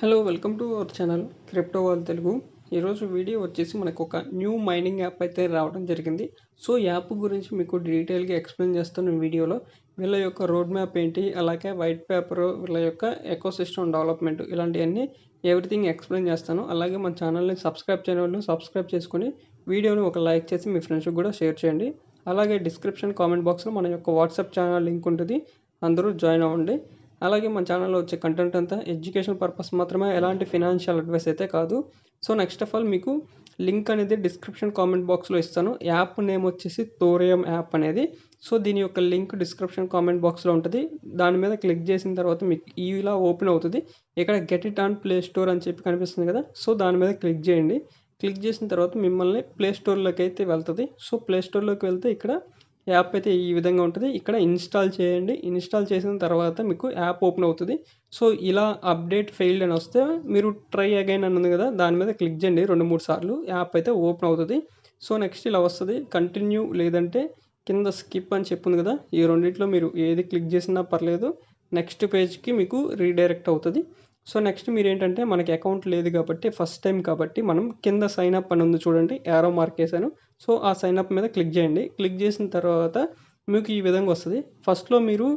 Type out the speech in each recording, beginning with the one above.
Hello welcome to our channel crypto wall Telugu. ఈరోజు video వచ్చేసి మనకు ఒక న్యూ మైనింగ్ యాప్ అయితే రావడం జరిగింది. సో యాప్ గురించి మీకు డీటెయిల్గా ఎక్స్ప్లెయిన్ చేస్తాను వీడియోలో. వీళ్ళ యొక్క రోడ్ మ్యాప్ ఏంటి, అలాగే వైట్ పేపర్, వీళ్ళ యొక్క ఎకోసిస్టమ్ డెవలప్మెంట్, ఇలాంటివన్నీ ఎవ్రీథింగ్ ఎక్స్ప్లెయిన్ చేస్తాను. అలాగే మన ఛానల్ని సబ్స్క్రైబ్ చేయని వాళ్ళు సబ్స్క్రైబ్ చేసుకొని వీడియోని ఒక లైక్ చేసి మీ ఫ్రెండ్స్కి కూడా షేర్ చేయండి. అలాగే డిస్క్రిప్షన్ కామెంట్ బాక్స్లో మన యొక్క వాట్సాప్ ఛానల్ లింక్ ఉంటుంది, అందరూ జాయిన్ అవ్వండి. అలాగే మన ఛానల్లో వచ్చే కంటెంట్ అంతా ఎడ్యుకేషన్ పర్పస్ మాత్రమే, ఎలాంటి ఫినాన్షియల్ అడ్వైస్ అయితే కాదు. సో నెక్స్ట్ ఆఫ్ ఆల్ మీకు లింక్ అనేది డిస్క్రిప్షన్ కామెంట్ బాక్స్లో ఇస్తాను. యాప్ నేమ్ వచ్చేసి తోరియం యాప్ అనేది. సో దీని యొక్క లింక్ డిస్క్రిప్షన్ కామెంట్ బాక్స్లో ఉంటుంది. దాని మీద క్లిక్ చేసిన తర్వాత మీకు ఇలా ఓపెన్ అవుతుంది. ఇక్కడ get it on play store అని చెప్పి కనిపిస్తుంది కదా, సో దాని మీద క్లిక్ చేయండి. క్లిక్ చేసిన తర్వాత మిమ్మల్ని ప్లే స్టోర్లోకి అయితే వెళ్తుంది. సో ప్లే స్టోర్లోకి వెళ్తే ఇక్కడ యాప్ అయితే ఈ విధంగా ఉంటుంది. ఇక్కడ ఇన్స్టాల్ చేయండి. ఇన్స్టాల్ చేసిన తర్వాత మీకు యాప్ ఓపెన్ అవుతుంది. సో ఇలా అప్డేట్ ఫెయిల్డ్ అని వస్తే మీరు ట్రై అగైన్ అని ఉంది కదా, దాని మీద క్లిక్ చేయండి 2-3 సార్లు, యాప్ అయితే ఓపెన్ అవుతుంది. సో నెక్స్ట్ ఇలా వస్తుంది, కంటిన్యూ లేదంటే కింద స్కిప్ అని చెప్పింది కదా, ఈ రెండిట్లో మీరు ఏది క్లిక్ చేసినా పర్లేదు. నెక్స్ట్ పేజ్కి మీకు రీడైరెక్ట్ అవుతుంది. సో నెక్స్ట్ మీరు ఏంటంటే మనకి అకౌంట్ లేదు కాబట్టి, ఫస్ట్ టైం కాబట్టి మనం కింద సైన్ అప్ అని ఉంది చూడండి, యారో మార్క్ వేసాను. సో ఆ సైన్ అప్ మీద క్లిక్ చేయండి. క్లిక్ చేసిన తర్వాత మీకు ఈ విధంగా వస్తుంది. ఫస్ట్లో మీరు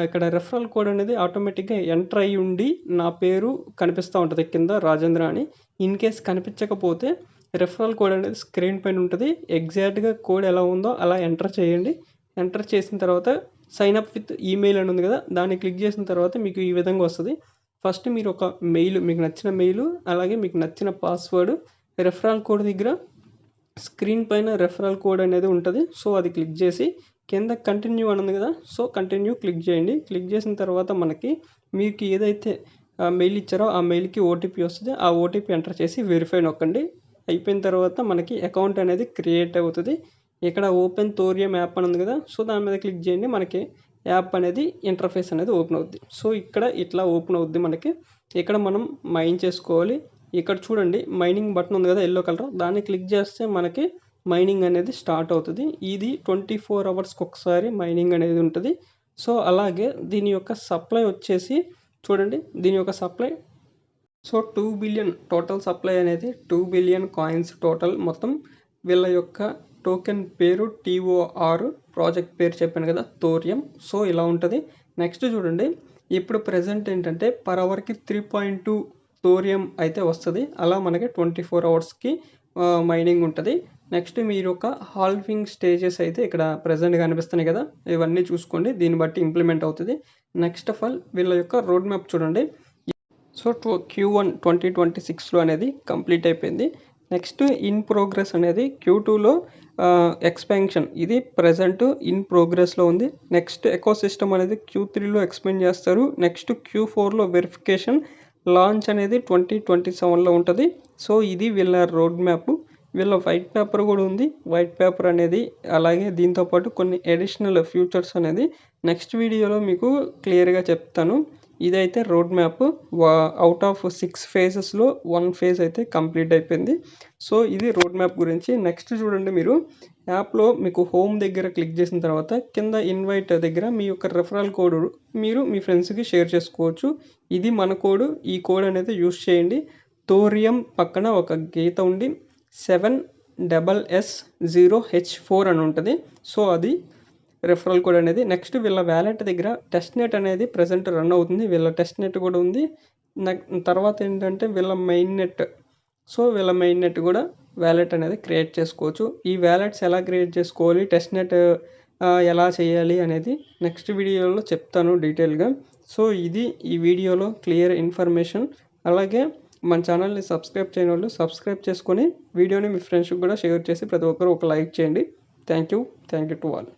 ఇక్కడ రెఫరల్ కోడ్ అనేది ఆటోమేటిక్గా ఎంటర్ అయ్యి ఉండి నా పేరు కనిపిస్తూ ఉంటుంది కింద, రాజేంద్ర అని. ఇన్ కేస్ కనిపించకపోతే రెఫరల్ కోడ్ అనేది స్క్రీన్ పైన ఉంటుంది. ఎగ్జాక్ట్గా కోడ్ ఎలా ఉందో అలా ఎంటర్ చేయండి. ఎంటర్ చేసిన తర్వాత సైన్ అప్ విత్ ఈమెయిల్ అని ఉంది కదా, దాన్ని క్లిక్ చేసిన తర్వాత మీకు ఈ విధంగా వస్తుంది. ఫస్ట్ మీరు ఒక మెయిల్, మీకు నచ్చిన మెయిల్, అలాగే మీకు నచ్చిన పాస్వర్డ్, రెఫరల్ కోడ్ దగ్గర స్క్రీన్ పైన రెఫరల్ కోడ్ అనేది ఉంటుంది. సో అది క్లిక్ చేసి కింద కంటిన్యూ అని ఉంది కదా, సో కంటిన్యూ క్లిక్ చేయండి. క్లిక్ చేసిన తర్వాత మనకి మీకు ఏదైతే మెయిల్ ఇచ్చారో ఆ మెయిల్కి ఓటీపీ వస్తుంది. ఆ ఓటీపీ ఎంటర్ చేసి వెరిఫై నొక్కండి. అయిపోయిన తర్వాత మనకి అకౌంట్ అనేది క్రియేట్ అవుతుంది. ఇక్కడ ఓపెన్ తోరియం యాప్ అని ఉంది కదా, సో దాని మీద క్లిక్ చేయండి. మనకి యాప్ అనేది ఇంటర్ఫేస్ అనేది ఓపెన్ అవుద్ది. సో ఇక్కడ ఇట్లా ఓపెన్ అవుద్ది మనకి. ఇక్కడ మనం మైన్ చేసుకోవాలి. ఇక్కడ చూడండి మైనింగ్ బటన్ ఉంది కదా, ఎల్లో కలర్, దాన్ని క్లిక్ చేస్తే మనకి మైనింగ్ అనేది స్టార్ట్ అవుతుంది. ఇది 24 అవర్స్కి ఒకసారి మైనింగ్ అనేది ఉంటుంది. సో అలాగే దీని యొక్క సప్లై వచ్చేసి చూడండి, దీని యొక్క supply so 2 billion total supply అనేది 2 బిలియన్ కాయిన్స్ టోటల్ మొత్తం. వీళ్ళ యొక్క టోకెన్ పేరు TOR, ప్రాజెక్ట్ పేరు చెప్పాను కదా తోరియం. సో ఇలా ఉంటుంది. నెక్స్ట్ చూడండి, ఇప్పుడు ప్రజెంట్ ఏంటంటే పర్ అవర్కి 3.2 తోరియం అయితే వస్తుంది. అలా మనకి 24 అవర్స్కి మైనింగ్ ఉంటుంది. నెక్స్ట్ మీరు ఒక హాల్వింగ్ స్టేజెస్ అయితే ఇక్కడ ప్రజెంట్ కనిపిస్తున్నాయి కదా, ఇవన్నీ చూసుకోండి, దీన్ని బట్టి ఇంప్లిమెంట్ అవుతుంది. నెక్స్ట్ ఆఫ్ ఆల్ వీళ్ళ యొక్క రోడ్ మ్యాప్ చూడండి. సో Q1 2026లో అనేది కంప్లీట్ అయిపోయింది. నెక్స్ట్ ఇన్ ప్రోగ్రెస్ అనేది Q2లో ఎక్స్పాన్షన్, ఇది ప్రజెంట్ ఇన్ ప్రోగ్రెస్లో ఉంది. నెక్స్ట్ ఎకోసిస్టమ్ అనేది Q3లో ఎక్స్పాండ్ చేస్తారు. నెక్స్ట్ Q4లో వెరిఫికేషన్, లాంచ్ అనేది 2027లో ఉంటుంది. సో ఇది వీళ్ళ రోడ్ మ్యాప్. వీళ్ళ వైట్ పేపర్ కూడా ఉంది. వైట్ పేపర్ అనేది అలాగే దీంతోపాటు కొన్ని అడిషనల్ ఫ్యూచర్స్ అనేది నెక్స్ట్ వీడియోలో మీకు క్లియర్గా చెప్తాను. ఇదైతే road map. Out of 6 ఫేజెస్లో 1 phase అయితే కంప్లీట్ అయిపోయింది. సో ఇది రోడ్ మ్యాప్ గురించి. నెక్స్ట్ చూడండి, మీరు యాప్లో మీకు హోమ్ దగ్గర క్లిక్ చేసిన తర్వాత కింద ఇన్వైట్ దగ్గర మీ యొక్క రెఫరల్ కోడ్ మీరు మీ ఫ్రెండ్స్కి షేర్ చేసుకోవచ్చు. ఇది మన కోడ్. ఈ కోడ్ అనేది యూస్ చేయండి. తోరియం పక్కన ఒక గీత ఉండి 7SS0H4 అని ఉంటుంది. సో అది రెఫరల్ కోడ్ అనేది. నెక్స్ట్ వీళ్ళ వ్యాలెట్ దగ్గర టెస్ట్ నెట్ అనేది ప్రజెంట్ రన్ అవుతుంది. వీళ్ళ టెస్ట్ నెట్ కూడా ఉంది. తర్వాత ఏంటంటే వీళ్ళ మెయిన్ నెట్. సో వీళ్ళ మెయిన్ నెట్ కూడా వ్యాలెట్ అనేది క్రియేట్ చేసుకోవచ్చు. ఈ వ్యాలెట్స్ ఎలా క్రియేట్ చేసుకోవాలి, టెస్ట్ నెట్ ఎలా చేయాలి అనేది నెక్స్ట్ వీడియోలో చెప్తాను డీటెయిల్గా. సో ఇది ఈ వీడియోలో క్లియర్ ఇన్ఫర్మేషన్. అలాగే మన ఛానల్ని సబ్స్క్రైబ్ చేయని వాళ్ళు సబ్స్క్రైబ్ చేసుకొని వీడియోని మీ ఫ్రెండ్స్కి కూడా షేర్ చేసి ప్రతి ఒక్కరు ఒక లైక్ చేయండి. Thank you to all.